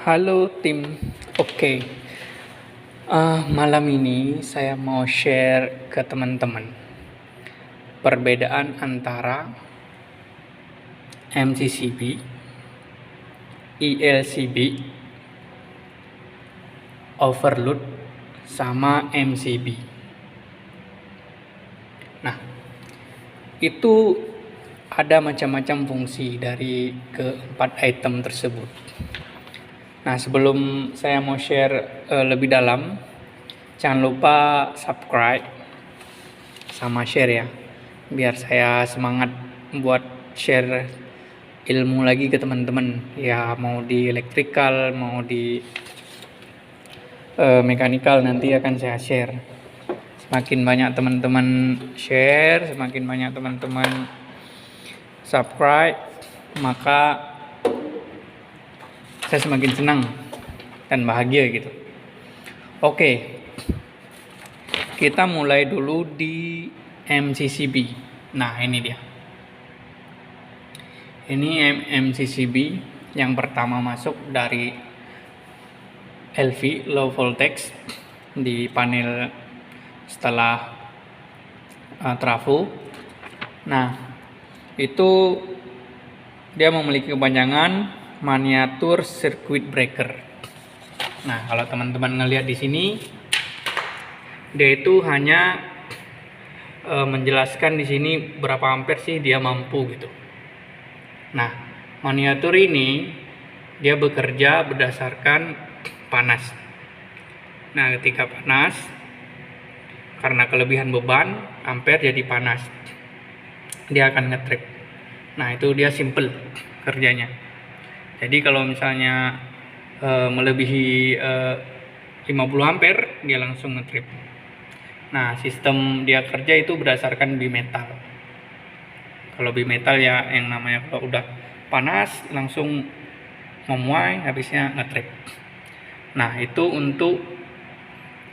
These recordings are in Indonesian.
Halo tim, oke. Malam ini saya mau share ke teman-teman perbedaan antara MCCB, ELCB, overload, sama MCB. Nah, itu ada macam-macam fungsi dari keempat item tersebut. Nah, sebelum saya mau share lebih dalam, jangan lupa subscribe sama share ya, biar saya semangat buat share ilmu lagi ke teman-teman. Ya, mau di elektrikal, mau di mekanikal, nanti akan saya share. Semakin banyak teman-teman share, semakin banyak teman-teman subscribe, maka saya semakin senang dan bahagia gitu. Oke, kita mulai dulu di MCCB. Nah, ini dia. Ini MCCB yang pertama masuk dari LV, low voltage, di panel setelah trafo. Nah, itu dia memiliki kepanjangan miniatur circuit breaker. Nah, kalau teman-teman ngelihat di sini, dia itu hanya menjelaskan di sini berapa ampere sih dia mampu gitu. Nah, miniatur ini dia bekerja berdasarkan panas. Nah, ketika panas, karena kelebihan beban, ampere jadi panas, dia akan ngetrip. Nah, itu dia simple kerjanya. Jadi kalau misalnya melebihi 50 ampere, dia langsung ngetrip. Nah, sistem dia kerja itu berdasarkan bimetal. Kalau bimetal ya yang namanya kalau udah panas langsung memuai, habisnya ngetrip. Nah, itu untuk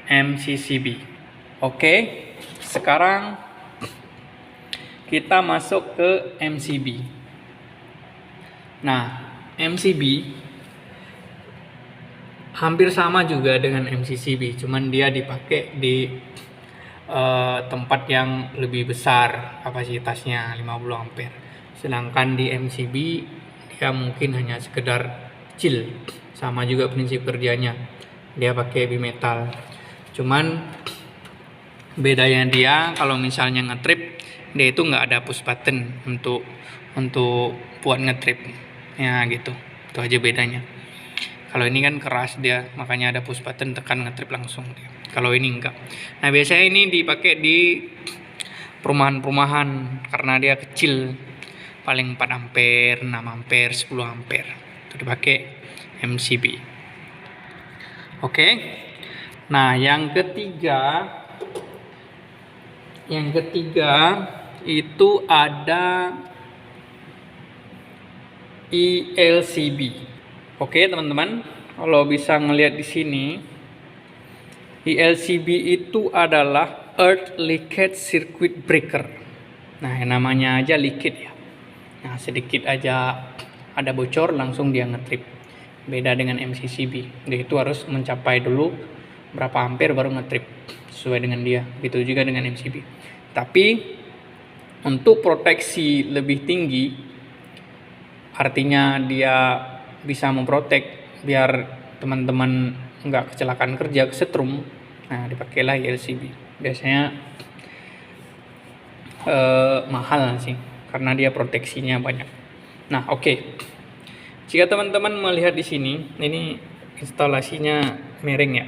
MCCB. Oke, sekarang kita masuk ke MCB. Nah, MCB hampir sama juga dengan MCCB, cuman dia dipakai di tempat yang lebih besar, kapasitasnya 50 ampere. Sedangkan di MCB dia mungkin hanya sekedar kecil. Sama juga prinsip kerjanya, dia pakai bimetal. Cuman bedanya dia kalau misalnya ngetrip, dia itu nggak ada push button untuk buat ngetrip ya gitu. Itu aja bedanya. Kalau ini kan keras dia, makanya ada push button, tekan ngetrip langsung dia. Kalau ini enggak. Nah, biasanya ini dipakai di perumahan-perumahan karena dia kecil, paling 4 ampere, 6 ampere, 10 ampere. Itu dipakai MCB. Oke. Nah, yang ketiga itu ada ELCB. Oke, teman-teman, kalau bisa ngelihat di sini, ELCB itu adalah Earth Leakage Circuit Breaker. Nah, yang namanya aja leakage ya. Nah, sedikit aja ada bocor langsung dia ngetrip. Beda dengan MCCB. Dia itu harus mencapai dulu berapa ampere baru ngetrip sesuai dengan dia. Gitu juga dengan MCB. Tapi untuk proteksi lebih tinggi, artinya dia bisa memprotek biar teman-teman nggak kecelakaan kerja, kesetrum. Nah, dipakailah LCB. Biasanya mahal sih karena dia proteksinya banyak. Nah, oke. Jika teman-teman melihat di sini, ini instalasinya miring ya.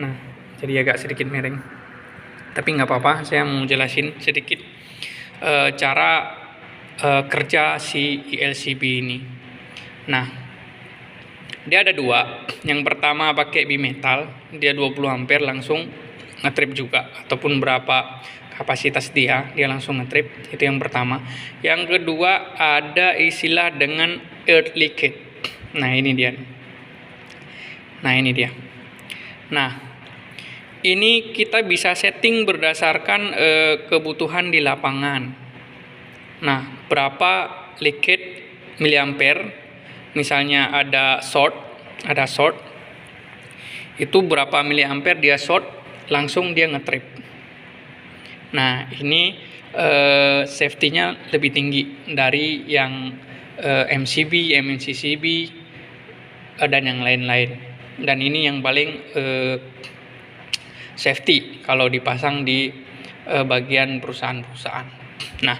Nah, jadi agak sedikit miring. Tapi nggak apa-apa, saya mau jelasin sedikit cara kerja si ELCB ini. Nah, dia ada dua. Yang pertama pakai bimetal, dia 20 ampere langsung ngetrip juga, ataupun berapa kapasitas dia langsung ngetrip. Itu yang pertama. Yang kedua ada istilah dengan earth leakage. Nah, ini dia. Nah, ini kita bisa setting berdasarkan kebutuhan di lapangan. Nah, berapa leakage miliampere, misalnya ada short ada short, itu berapa miliampere dia short, langsung dia ngetrip. Nah, ini safety-nya lebih tinggi dari yang MCB, MNCCB, dan yang lain-lain. Dan ini yang paling safety kalau dipasang di bagian perusahaan-perusahaan. Nah,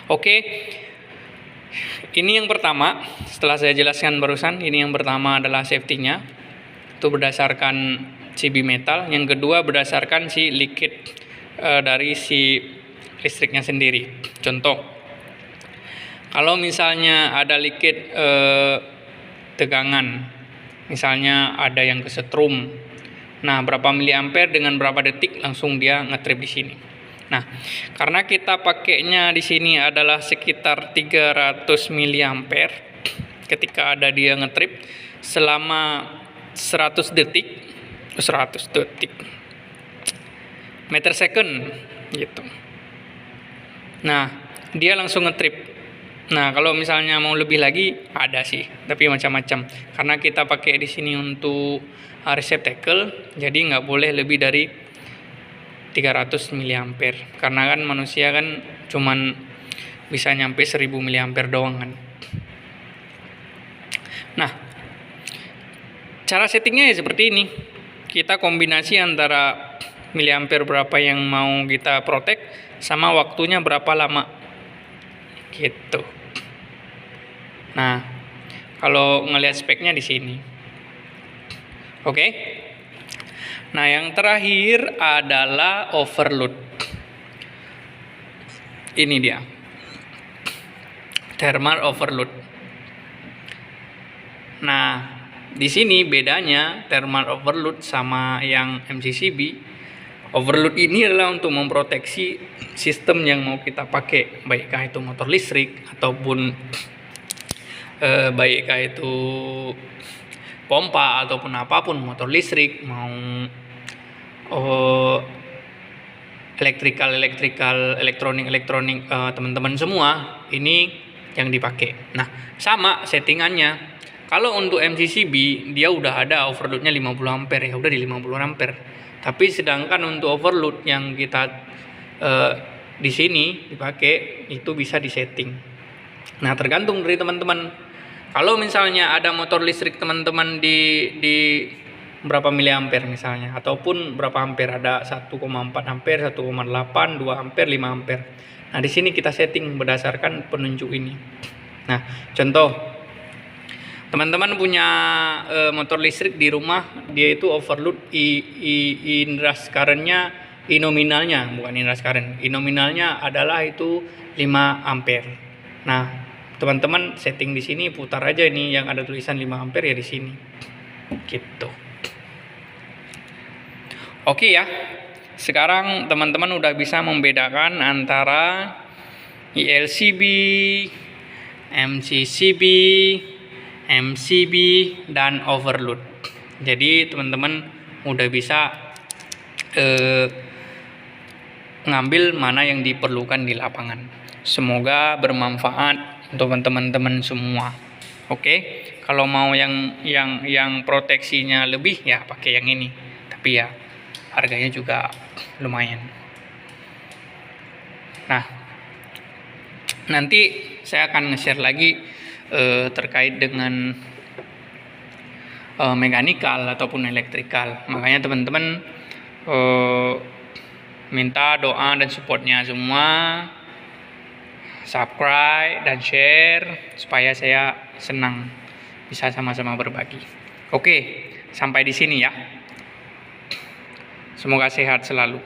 oke. Ini yang pertama, setelah saya jelaskan barusan, ini yang pertama adalah safety-nya. Itu berdasarkan si bimetal. Yang kedua berdasarkan si liquid dari si listriknya sendiri. Contoh, kalau misalnya ada liquid tegangan, misalnya ada yang kesetrum, nah berapa miliampere dengan berapa detik langsung dia ngetrip di sini. Nah, karena kita pakainya di sini adalah sekitar 300 miliampere, ketika ada dia ngetrip selama 100 detik meter second gitu. Nah, dia langsung ngetrip. Nah, kalau misalnya mau lebih lagi ada sih, tapi macam-macam. Karena kita pakai di sini untuk receptacle, jadi nggak boleh lebih dari 300 miliampere. Karena kan manusia kan cuman bisa nyampe 1000 miliampere doang kan. Nah, cara settingnya ya seperti ini. Kita kombinasi antara miliampere berapa yang mau kita protect sama waktunya berapa lama. Gitu. Nah, kalau ngelihat speknya di sini. Oke. Nah, yang terakhir adalah overload. Ini dia. Thermal overload. Nah, di sini bedanya thermal overload sama yang MCCB. Overload ini adalah untuk memproteksi sistem yang mau kita pakai, baikkah itu motor listrik ataupun baikkah itu pompa ataupun apapun, motor listrik, mau elektronik, teman-teman semua, ini yang dipakai. Nah, sama settingannya. Kalau untuk MCCB dia udah ada overloadnya 50 ampere, ya udah di 50 ampere. Tapi sedangkan untuk overload yang kita di sini dipakai itu bisa disetting. Nah, tergantung dari teman-teman. Kalau misalnya ada motor listrik teman-teman di berapa miliampere misalnya, ataupun berapa ampere, ada 1,4 ampere, 1,8, 2 ampere, 5 ampere. Nah, di sini kita setting berdasarkan penunjuk ini. Nah, contoh, teman-teman punya motor listrik di rumah, dia itu overload inrush current-nya, nominalnya, bukan inrush current, nominalnya adalah itu 5 ampere. Nah, teman-teman setting di sini, putar aja ini yang ada tulisan 5 ampere ya di sini. Gitu. Oke ya. Sekarang teman-teman udah bisa membedakan antara ILCB, MCCB, MCB, dan overload. Jadi teman-teman udah bisa ngambil mana yang diperlukan di lapangan. Semoga bermanfaat untuk teman-teman semua. Oke, kalau mau yang proteksinya lebih ya pakai yang ini. Tapi ya harganya juga lumayan. Nah, nanti saya akan nge-share lagi terkait dengan mekanikal ataupun elektrikal. Makanya teman-teman minta doa dan supportnya semua, subscribe dan share supaya saya senang bisa sama-sama berbagi. Oke, sampai di sini ya. Semoga sehat selalu.